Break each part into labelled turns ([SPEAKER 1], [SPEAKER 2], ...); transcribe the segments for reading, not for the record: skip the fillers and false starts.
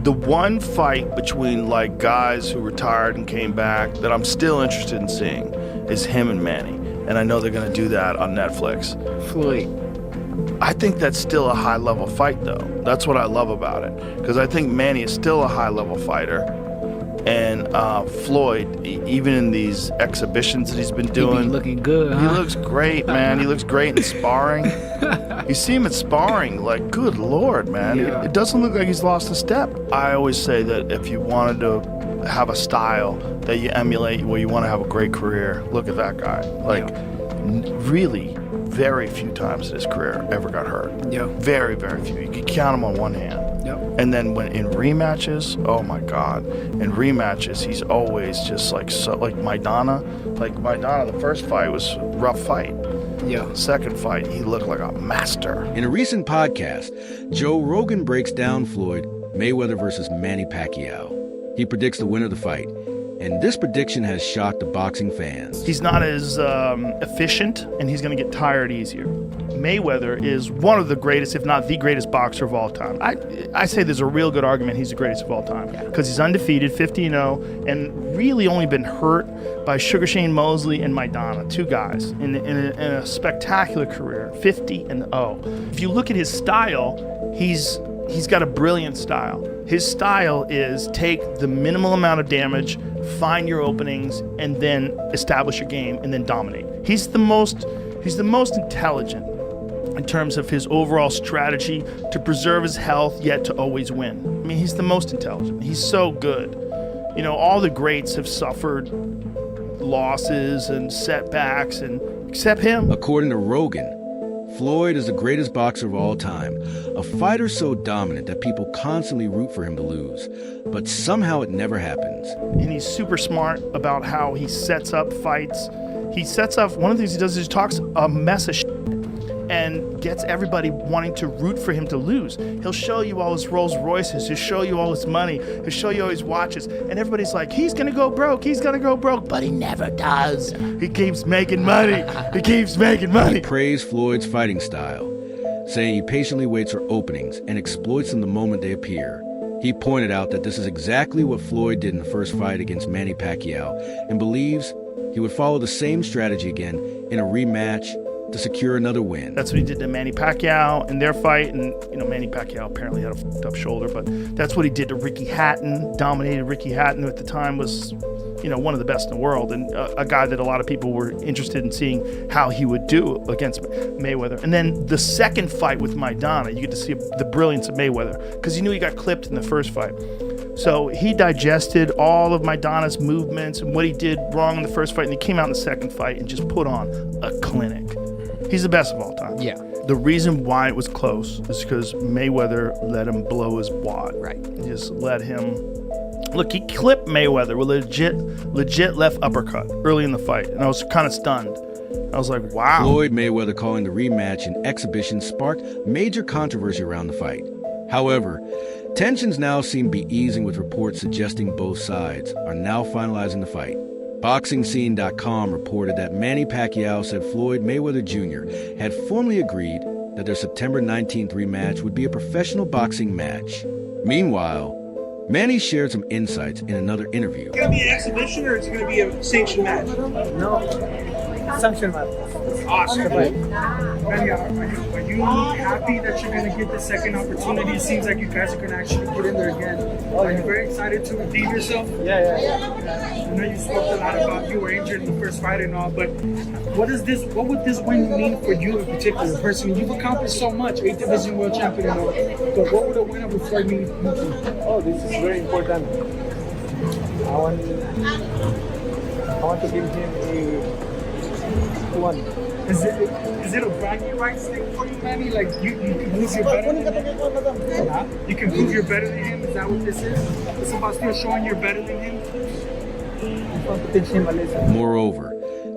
[SPEAKER 1] The one fight between like guys who retired and came back that I'm still interested in seeing is him and Manny. And I know they're going to do that on Netflix.
[SPEAKER 2] Floyd.
[SPEAKER 1] I think that's still a high-level fight, though. That's what I love about it. Because I think Manny is still a high-level fighter. And Floyd, even in these exhibitions that he's been doing,
[SPEAKER 2] He be looking good,
[SPEAKER 1] he
[SPEAKER 2] huh?
[SPEAKER 1] looks great, man. He looks great in sparring. You see him at sparring, like, good Lord, man.
[SPEAKER 2] Yeah.
[SPEAKER 1] It doesn't look like he's lost a step. I always say that if you wanted to have a style that you emulate where you want to have a great career, look at that guy. Like, really, very few times in his career ever got hurt.
[SPEAKER 2] Yeah.
[SPEAKER 1] Very, very few. You can count him on one hand.
[SPEAKER 2] Yep.
[SPEAKER 1] And then when in rematches, oh my God, in rematches he's always just like so, like Maidana. Like Maidana, the first fight was a rough fight.
[SPEAKER 2] Yeah.
[SPEAKER 1] Second fight, he looked like a master.
[SPEAKER 3] In a recent podcast, Joe Rogan breaks down Floyd Mayweather versus Manny Pacquiao. He predicts the winner of the fight, and this prediction has shocked the boxing fans.
[SPEAKER 1] He's not as efficient, and he's going to get tired easier. Mayweather is one of the greatest, if not the greatest boxer of all time. I say there's a real good argument he's the greatest of all time because he's undefeated, 50-0, and really only been hurt by Sugar Shane Mosley and Maidana, two guys in a spectacular career, 50-0. If you look at his style, he's got a brilliant style. His style is take the minimal amount of damage, find your openings, and then establish your game, and then dominate. He's the most intelligent in terms of his overall strategy to preserve his health, yet to always win. I mean, he's the most intelligent. He's so good. You know, all the greats have suffered losses and setbacks, and except him.
[SPEAKER 3] According to Rogan, Floyd is the greatest boxer of all time, a fighter so dominant that people constantly root for him to lose, but somehow it never happens.
[SPEAKER 1] And he's super smart about how he sets up fights. He sets up, one of the things he does is he talks a mess of shit and gets everybody wanting to root for him to lose. He'll show you all his Rolls Royces, he'll show you all his money, he'll show you all his watches, and everybody's like, he's gonna go broke, but he never does. He keeps making money, he keeps making money.
[SPEAKER 3] Praised Floyd's fighting style, saying he patiently waits for openings and exploits them the moment they appear. He pointed out that this is exactly what Floyd did in the first fight against Manny Pacquiao and believes he would follow the same strategy again in a rematch to secure another win.
[SPEAKER 1] That's what he did to Manny Pacquiao in their fight, and you know, Manny Pacquiao apparently had a fucked up shoulder, but that's what he did to Ricky Hatton, dominated Ricky Hatton, who at the time was, you know, one of the best in the world, and a guy that a lot of people were interested in seeing how he would do against Mayweather. And then the second fight with Maidana, you get to see the brilliance of Mayweather, because he knew he got clipped in the first fight. So he digested all of Maidana's movements and what he did wrong in the first fight, and he came out in the second fight and just put on a clinic. He's the best of all time.
[SPEAKER 2] Yeah.
[SPEAKER 1] The reason why it was close is because Mayweather let him blow his wad.
[SPEAKER 2] Right.
[SPEAKER 1] He just let him... Look, he clipped Mayweather with a legit left uppercut early in the fight, and I was kind of stunned. I was like, wow.
[SPEAKER 3] Floyd Mayweather calling the rematch an exhibition sparked major controversy around the fight. However, tensions now seem to be easing with reports suggesting both sides are now finalizing the fight. BoxingScene.com reported that Manny Pacquiao said Floyd Mayweather Jr. had formally agreed that their September 19th rematch would be a professional boxing match. Meanwhile, Manny shared some insights in another interview.
[SPEAKER 4] It's going to be an exhibition or it's going to be a sanctioned match?
[SPEAKER 5] No, sanctioned match.
[SPEAKER 4] Awesome. Manny, are you happy that you're going to get the second opportunity? It seems like you guys are going to actually get in there again. Are you very excited to redeem yourself?
[SPEAKER 5] Yeah.
[SPEAKER 4] I know you spoke a lot about you were injured in the first fight and all, but what would this win mean for you in particular? Personally, you've accomplished so much, 8th division world champion and all, but what would a win over Floyd mean to you?
[SPEAKER 5] Oh, this is very important. I want to give him a one.
[SPEAKER 4] Is it a bragging rights thing for you, Manny? Like you can prove you're better than him? You can prove you're better than him? Is that what this is? It's about still showing you're better than him?
[SPEAKER 5] I want to teach him a lesson.
[SPEAKER 3] Moreover,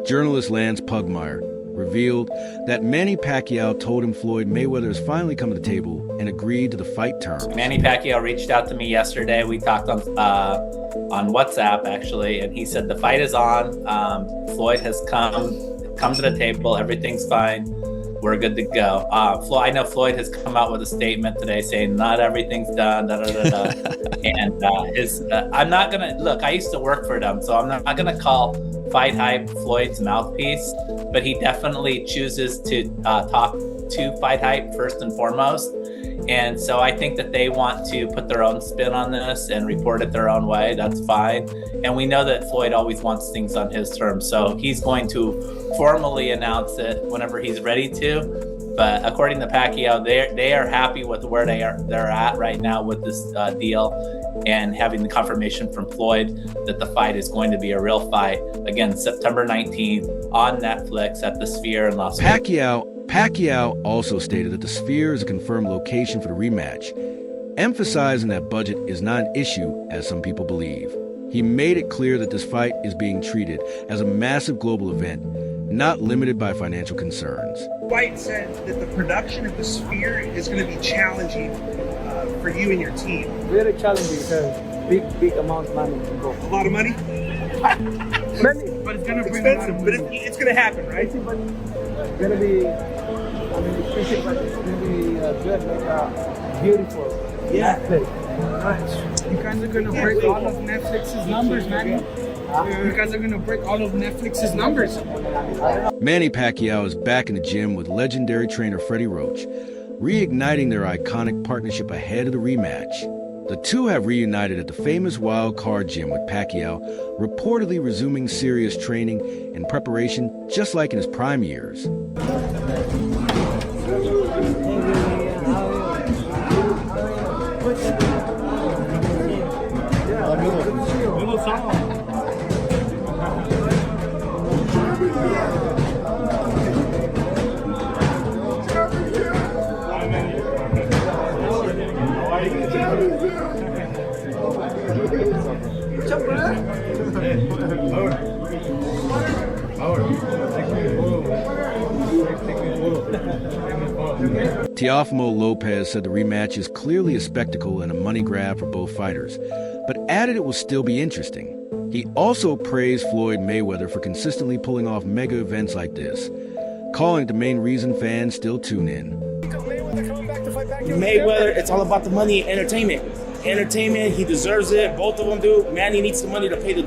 [SPEAKER 3] journalist Lance Pugmire revealed that Manny Pacquiao told him Floyd Mayweather has finally come to the table and agreed to the fight terms.
[SPEAKER 6] Manny Pacquiao reached out to me yesterday. We talked on WhatsApp, actually, and he said the fight is on. Floyd has come to the table. Everything's fine. we're good to go. I know Floyd has come out with a statement today saying not everything's done, and I'm not gonna look. I used to work for them, so I'm not gonna call Fight Hype Floyd's mouthpiece, but he definitely chooses to talk to Fight Hype first and foremost. And so I think that they want to put their own spin on this and report it their own way. That's fine. And we know that Floyd always wants things on his terms. So he's going to formally announce it whenever he's ready to. But according to Pacquiao, they are happy with where they're at right now with this deal, and having the confirmation from Floyd that the fight is going to be a real fight. Again, September 19th on Netflix at the Sphere in Las Vegas.
[SPEAKER 3] Pacquiao also stated that the Sphere is a confirmed location for the rematch, emphasizing that budget is not an issue as some people believe. He made it clear that this fight is being treated as a massive global event, not limited by financial concerns.
[SPEAKER 2] White said that the production at the Sphere is going to be challenging for you and your team.
[SPEAKER 5] Very challenging because big amount of money involved.
[SPEAKER 2] A lot of money?
[SPEAKER 5] Many.
[SPEAKER 2] But it's going to bring expensive, but it's going to happen, right?
[SPEAKER 5] But it's going to be, expensive, but it's going to be good, like beautiful.
[SPEAKER 2] Yeah.
[SPEAKER 5] Nice.
[SPEAKER 4] You guys are gonna break all of Netflix's numbers, man. You guys are gonna break all of Netflix's numbers.
[SPEAKER 3] Manny Pacquiao is back in the gym with legendary trainer Freddie Roach, reigniting their iconic partnership ahead of the rematch. The two have reunited at the famous Wild Card gym, with Pacquiao reportedly resuming serious training and preparation just like in his prime years. Teofimo Lopez said the rematch is clearly a spectacle and a money grab for both fighters, but added it will still be interesting. He also praised Floyd Mayweather for consistently pulling off mega events like this, calling it the main reason fans still tune in.
[SPEAKER 7] Mayweather, it's all about the money and entertainment. Entertainment, he deserves it. Both of them do. Manny needs the money to pay the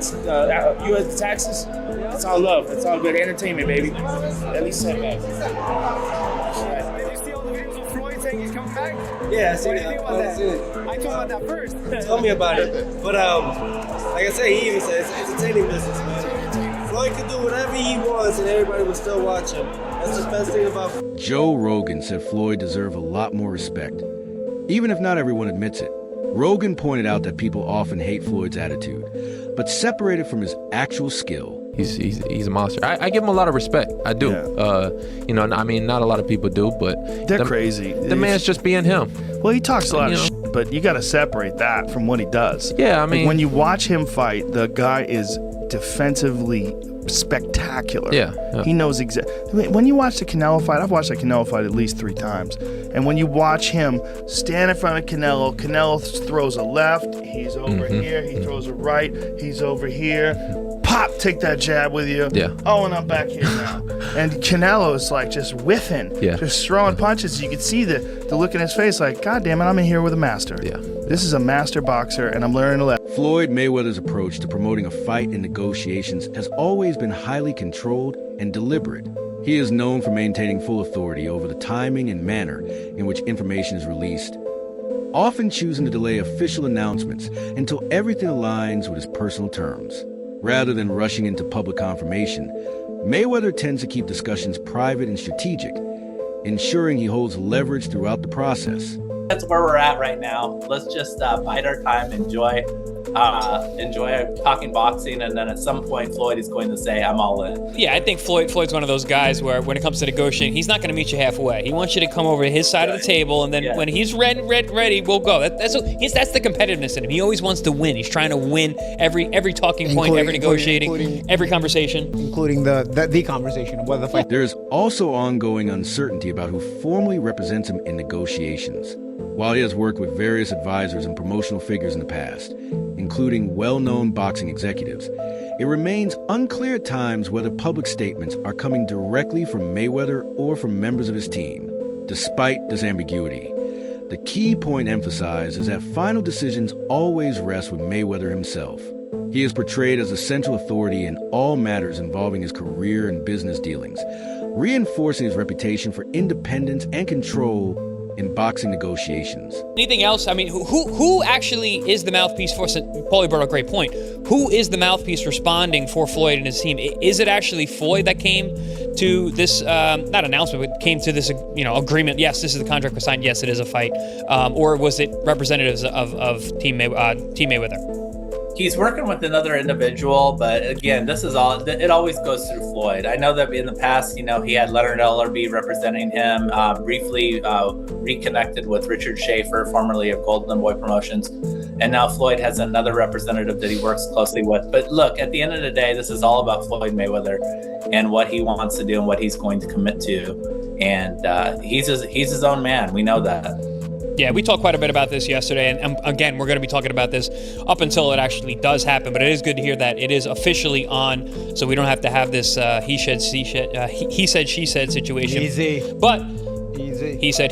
[SPEAKER 7] U.S. taxes. It's all love. It's all good entertainment, baby. At least say that.
[SPEAKER 8] Did you see all the videos of Floyd saying he's coming back?
[SPEAKER 9] Yeah, I
[SPEAKER 8] What
[SPEAKER 9] seen
[SPEAKER 8] do you think about that? I told him about that first.
[SPEAKER 9] Tell me about it. But like I say, he even says it's entertaining business, man. Floyd can do whatever he wants and everybody will still watch him. That's the best thing about
[SPEAKER 3] Joe Rogan said Floyd deserved a lot more respect, even if not everyone admits it. Rogan pointed out that people often hate Floyd's attitude, but separate it from his actual skill.
[SPEAKER 10] He's a monster. I give him a lot of respect. I do.
[SPEAKER 1] Yeah.
[SPEAKER 10] I mean, not a lot of people do, but
[SPEAKER 1] They're crazy.
[SPEAKER 10] The man's just being him.
[SPEAKER 1] Well, he talks a lot of shit, but you got to separate that from what he does.
[SPEAKER 10] Yeah, I mean,
[SPEAKER 1] when you watch him fight, the guy is defensively spectacular.
[SPEAKER 10] Yeah.
[SPEAKER 1] He knows exactly. When you watch the Canelo fight, I've watched the Canelo fight at least 3 times, and when you watch him stand in front of Canelo throws a left, he's over here, he throws a right, he's over here. Pop, take that jab with you.
[SPEAKER 10] Yeah.
[SPEAKER 1] Oh, and I'm back here now. And Canelo is like just whiffing, just throwing punches. You can see the look in his face like, God damn it, I'm in here with a master.
[SPEAKER 10] Yeah.
[SPEAKER 1] This is a master boxer, and I'm learning a lesson.
[SPEAKER 3] Floyd Mayweather's approach to promoting a fight in negotiations has always been highly controlled and deliberate. He is known for maintaining full authority over the timing and manner in which information is released, often choosing to delay official announcements until everything aligns with his personal terms. Rather than rushing into public confirmation, Mayweather tends to keep discussions private and strategic, ensuring he holds leverage throughout the process.
[SPEAKER 6] That's where we're at right now. Let's just bide our time, enjoy talking boxing, and then at some point Floyd is going to say, I'm all in.
[SPEAKER 11] Yeah, I think Floyd's one of those guys where when it comes to negotiating, he's not going to meet you halfway. He wants you to come over to his side of the table, and then when he's ready, we'll go. That's the competitiveness in him. He always wants to win. He's trying to win every talking point, every negotiating, every conversation.
[SPEAKER 8] Including the conversation of whether the fight.
[SPEAKER 3] There is also ongoing uncertainty about who formally represents him in negotiations. While he has worked with various advisors and promotional figures in the past, including well-known boxing executives, It remains unclear at times whether public statements are coming directly from Mayweather or from members of his team. Despite this ambiguity, the key point emphasized is that final decisions always rest with Mayweather himself. He is portrayed as the central authority in all matters involving his career and business dealings, reinforcing his reputation for independence and control in boxing negotiations.
[SPEAKER 11] Anything else? I mean, who actually is the mouthpiece for? Paulie brought a great point. Who is the mouthpiece responding for Floyd and his team? Is it actually Floyd that came to this not announcement, but came to this agreement? Yes, this is the contract was signed. Yes, it is a fight. Or was it representatives of Team Mayweather?
[SPEAKER 6] He's working with another individual, but again, this is all, it always goes through Floyd. I know that in the past, he had Leonard Ellerby representing him, briefly reconnected with Richard Schaefer, formerly of Golden Boy Promotions. And now Floyd has another representative that he works closely with. But look, at the end of the day, this is all about Floyd Mayweather and what he wants to do and what he's going to commit to. And he's his own man. We know that.
[SPEAKER 11] Yeah, we talked quite a bit about this yesterday, and again, we're going to be talking about this up until it actually does happen, but it is good to hear that it is officially on, so we don't have to have this he said, she said situation.
[SPEAKER 12] Easy.
[SPEAKER 11] But
[SPEAKER 12] Easy.
[SPEAKER 11] He said?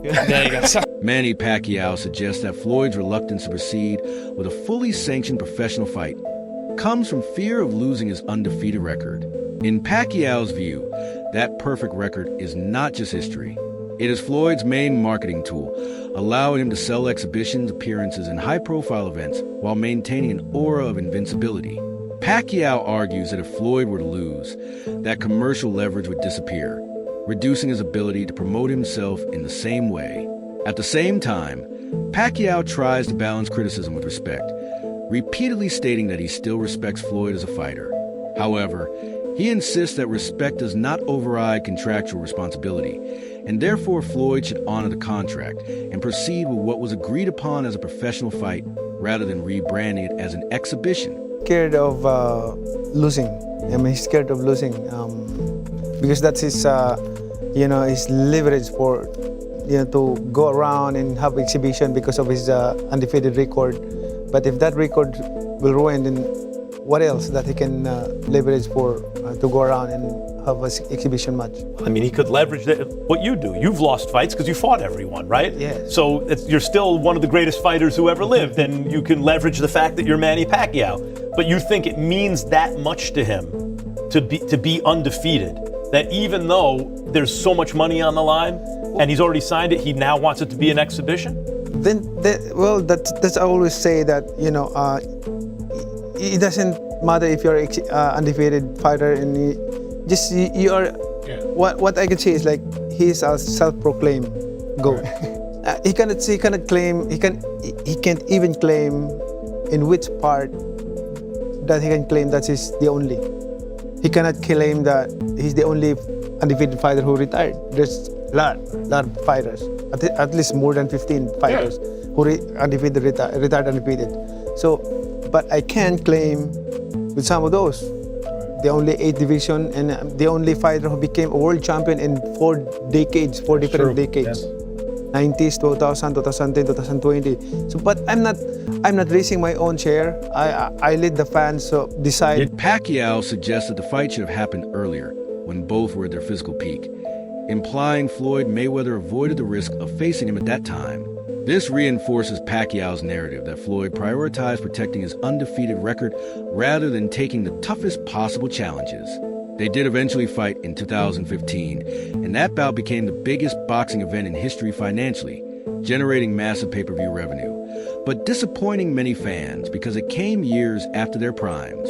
[SPEAKER 11] There you go. Sorry.
[SPEAKER 3] Manny Pacquiao suggests that Floyd's reluctance to proceed with a fully sanctioned professional fight comes from fear of losing his undefeated record. In Pacquiao's view, that perfect record is not just history. It is Floyd's main marketing tool, allowing him to sell exhibitions, appearances, and high-profile events while maintaining an aura of invincibility. Pacquiao argues that if Floyd were to lose, that commercial leverage would disappear, reducing his ability to promote himself in the same way. At the same time, Pacquiao tries to balance criticism with respect, repeatedly stating that he still respects Floyd as a fighter. However, he insists that respect does not override contractual responsibility, and therefore Floyd should honor the contract and proceed with what was agreed upon as a professional fight rather than rebranding it as an exhibition.
[SPEAKER 5] Scared of losing. He's scared of losing because that's his, his leverage for, to go around and have exhibition because of his undefeated record. But if that record will ruin, then what else that he can leverage for to go around and have an exhibition match?
[SPEAKER 12] I mean, he could leverage what you do. You've lost fights because you fought everyone, right?
[SPEAKER 5] Yeah.
[SPEAKER 12] So you're still one of the greatest fighters who ever lived, and you can leverage the fact that you're Manny Pacquiao. But you think it means that much to him to be undefeated, that even though there's so much money on the line and he's already signed it, he now wants it to be an exhibition?
[SPEAKER 5] That's I always say that, it doesn't matter if you're an undefeated fighter and you are. Yeah. What I can say is like he's a self-proclaimed GOAT. Right. He can't even claim in which part that he can claim that he's the only. He cannot claim that he's the only undefeated fighter who retired. There's a lot of fighters, at least more than 15 fighters who retired undefeated. So. But I can claim with some of those, the only 8 division and the only fighter who became a world champion in 4 different decades. 90s, 2000, 2010, 2020. So, but I'm not raising my own share. I let the fans decide.
[SPEAKER 3] Yet Pacquiao suggests that the fight should have happened earlier, when both were at their physical peak, implying Floyd Mayweather avoided the risk of facing him at that time. This reinforces Pacquiao's narrative that Floyd prioritized protecting his undefeated record rather than taking the toughest possible challenges. They did eventually fight in 2015, and that bout became the biggest boxing event in history financially, generating massive pay-per-view revenue, but disappointing many fans because it came years after their primes.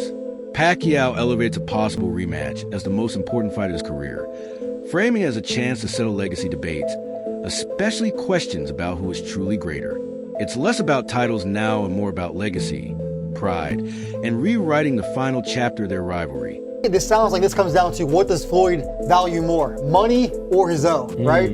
[SPEAKER 3] Pacquiao elevates a possible rematch as the most important fight of his career, framing it as a chance to settle legacy debates, especially questions about who is truly greater. It's less about titles now and more about legacy, pride, and rewriting the final chapter of their rivalry.
[SPEAKER 13] This sounds like this comes down to what does Floyd value more, money or his own, right?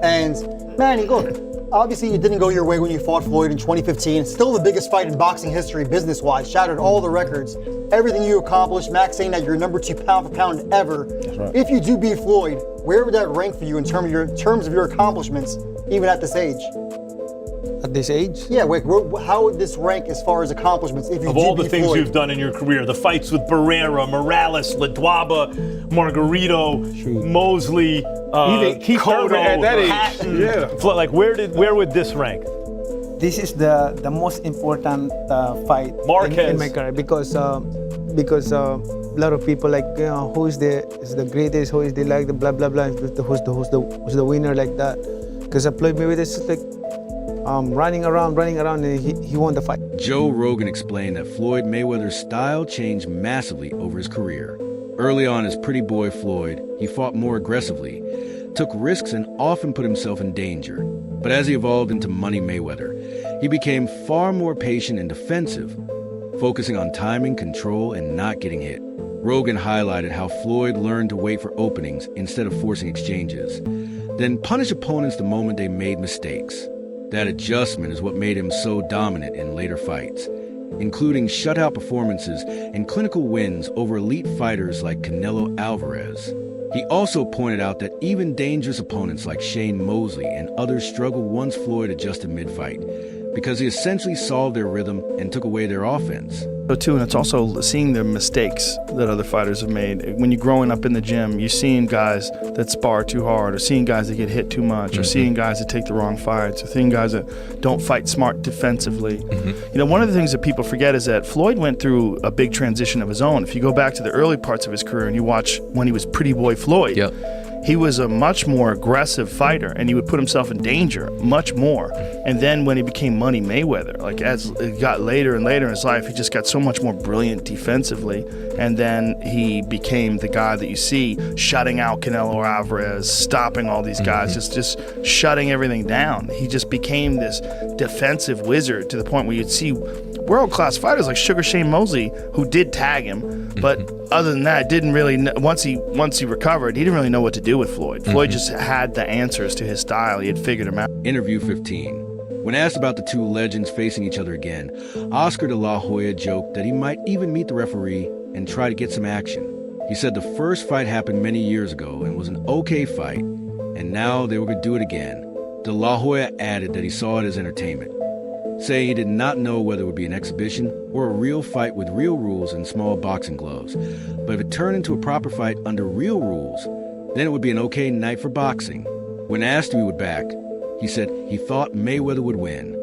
[SPEAKER 13] And Manny, look, obviously it didn't go your way when you fought Floyd in 2015. Still the biggest fight in boxing history business-wise, shattered all the records, everything you accomplished. Max saying that you're number 2 pound for pound ever. That's right. If you do beat Floyd, where would that rank for you in terms of your accomplishments, even at this age?
[SPEAKER 5] At this age?
[SPEAKER 13] Yeah, how would this rank as far as accomplishments if you
[SPEAKER 12] Of
[SPEAKER 13] did
[SPEAKER 12] all the
[SPEAKER 13] beat
[SPEAKER 12] things
[SPEAKER 13] Floyd?
[SPEAKER 12] you've done in your career, the fights with Barrera, Morales, Ledwaba, Margarito, Mosley,
[SPEAKER 14] Even Keith
[SPEAKER 12] Cotto,
[SPEAKER 14] Thurman at that age.
[SPEAKER 12] Hatton.
[SPEAKER 14] Yeah.
[SPEAKER 12] Like where would this rank?
[SPEAKER 5] This is the most important fight
[SPEAKER 12] Marquez.
[SPEAKER 5] in my career because a lot of people like, you know, who is the greatest, who is the like the blah blah blah, who's the winner like that. Because Floyd Mayweather is just like running around, and he won the fight.
[SPEAKER 3] Joe Rogan explained that Floyd Mayweather's style changed massively over his career. Early on as Pretty Boy Floyd, he fought more aggressively, took risks, and often put himself in danger. But as he evolved into Money Mayweather, he became far more patient and defensive, focusing on timing, control, and not getting hit. Rogan highlighted how Floyd learned to wait for openings instead of forcing exchanges, then punish opponents the moment they made mistakes. That adjustment is what made him so dominant in later fights, including shutout performances and clinical wins over elite fighters like Canelo Alvarez. He also pointed out that even dangerous opponents like Shane Mosley and others struggled once Floyd adjusted mid-fight, because he essentially solved their rhythm and took away their offense.
[SPEAKER 1] So too, and it's also seeing the mistakes that other fighters have made. When you're growing up in the gym, you're seeing guys that spar too hard, or seeing guys that get hit too much, or seeing guys that take the wrong fights, or seeing guys that don't fight smart defensively. You know, one of the things that people forget is that Floyd went through a big transition of his own. If you go back to the early parts of his career and you watch when he was Pretty Boy Floyd, he was a much more aggressive fighter, and he would put himself in danger much more. And then when he became Money Mayweather, like as it got later and later in his life, he just got so much more brilliant defensively. And then he became the guy that you see shutting out Canelo Alvarez, stopping all these guys, just shutting everything down. He just became this defensive wizard to the point where you'd see world-class fighters like Sugar Shane Mosley, who did tag him, but other than that, didn't really know, once he recovered, he didn't really know what to do with Floyd. Floyd just had the answers to his style. He had figured him out.
[SPEAKER 3] Interview 15. When asked about the two legends facing each other again, Oscar de la Hoya joked that he might even meet the referee and try to get some action. He said the first fight happened many years ago and was an okay fight, and now they were going to do it again. De La Hoya added that he saw it as entertainment, saying he did not know whether it would be an exhibition or a real fight with real rules and small boxing gloves. But if it turned into a proper fight under real rules, then it would be an okay night for boxing. When asked if he would back, he said he thought Mayweather would win.